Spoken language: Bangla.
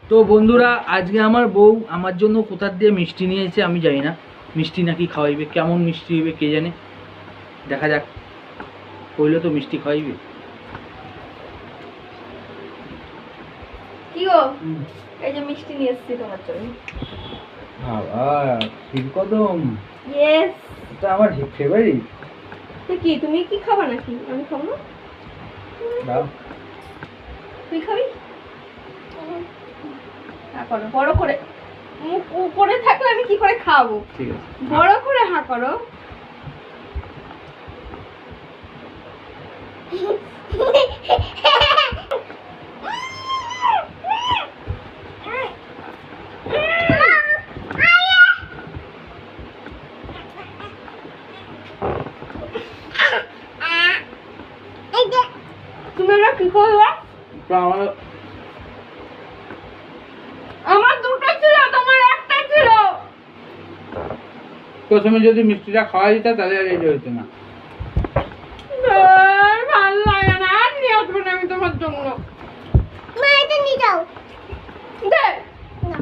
তো বন্ধুরা, আজকে আমার বউ আমার জন্য কোথার দিয়ে মিষ্টি নিয়েছে আমি জানি না। মিষ্টি নাকি খাওয়াইবে, কেমন মিষ্টি হইবে কে জানে, দেখা যাক। কইলে তো মিষ্টি খাওয়াইবে। কি গো, এই যে মিষ্টি নিয়ে এসেছি তোমার জন্য। বাবা, ক্ষীরকদম। ইয়েস, এটা আমার ফেভারিট। তো কি তুমি কি খাবা নাকি? আমি খাবো না। দাও। তুই খাবি? হ্যাঁ করো, বড় করে। মুখ উপরে থাকলে আমি কি করে খাবো? ঠিক আছে, বড় করে হ্যাঁ করো। তুমি এবার কি করবে? আমার দুটো ছিল, তোমার একটা ছিল। প্রথমে যদি মিষ্টিটা খাওয়া দিত তাহলে আর এটা হইতো না। ভালো লাগে না, আর নিয়ে আসবো না আমি তোমার জন্য। মা এটা নিয়ে যাও। দে না।